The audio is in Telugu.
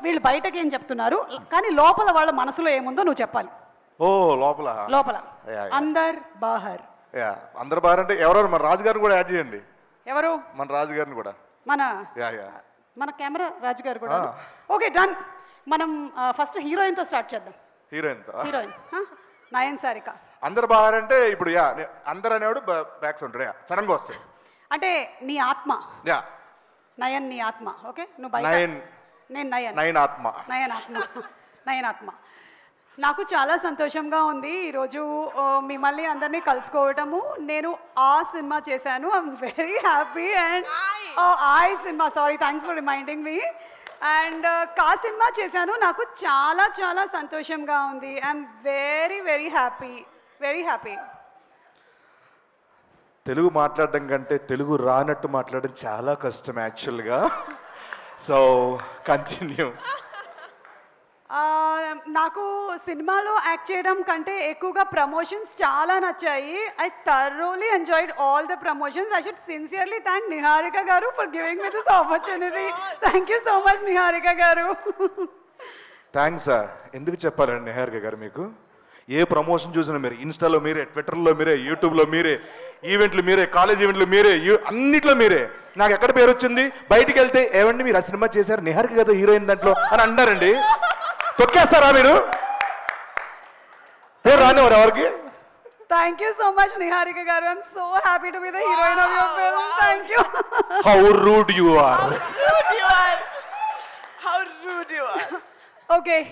వీళ్ళు బయటకి ఏం చెప్తున్నారు కానీ లోపల వాళ్ళ మనసులో ఏముందో నువ్వు చెప్పాలి. ఓ లోపల లోపల అందర్ బాహర్. అందరు బాగా అంటే ఎవరెవరు మన రాజు గారిని కూడా యాడ్ చేయండి. ఎవరు? మన రాజు గారిని కూడా. మన కెమెరా రాజు గారు కూడా. Okay done. మనం ఫస్ట్ హీరోయిన్తో స్టార్ట్ చేద్దాం. హీరోయిన్ నయన్ సారిక. అందరు బాగా అంటే ఇప్పుడు అందరు అనేవాడు బ్యాక్స్ ఉంటాడు సడన్ గా వస్తాయి అంటే నీ ఆత్మ. నయన్ నీ ఆత్మ. ఓకే నువ్వు బయట. నేను నయన్ ఆత్మ. నయన్ ఆత్మ. నాకు చాలా సంతోషంగా ఉంది ఈరోజు మిమ్మల్ని అందరినీ కలుసుకోవటము. నేను ఆ సినిమా చేశాను. I'm very happy. And cinema sorry thanks for reminding me. And కా సినిమా చేశాను. నాకు చాలా చాలా సంతోషంగా ఉంది. I'm very very happy. Very happy. Telugu మాట్లాడడం కంటే తెలుగు రానట్టు మాట్లాడడం చాలా కష్టం యాక్చువల్గా. So continue. నాకు సినిమాలో యాక్ట్ చేయడం కంటే ఎక్కువగా ప్రమోషన్స్ చాలా నచ్చాయి. I thoroughly enjoyed all the promotions. I should sincerely thank Niharika గారు for giving me this opportunity. Thank you so much Niharika గారు. థ్యాంక్స్. ఎందుకు చెప్పాలండి నిహారిక గారు, మీకు ఏ ప్రమోషన్ చూసినా మీరే, ఇన్స్టాలో మీరే, ట్విట్టర్లో మీరే, యూట్యూబ్లో మీరే, ఈవెంట్లు మీరే, కాలేజ్ ఈవెంట్లు మీరే, అన్నిట్లో మీరే. నాకు ఎక్కడ పేరు వచ్చింది, బయటికి వెళ్తే ఏమండి మీరు ఆ సినిమా చేశారు నిహారిక కదా హీరోయిన్ దాంట్లో అని అంటారండి. తొక్కేస్తారా మీరు? పేరు రానివారు ఎవరికి? Thank you so much Niharika garu. I'm so happy to be the heroine of your film. Thank you. How rude you are. Okay.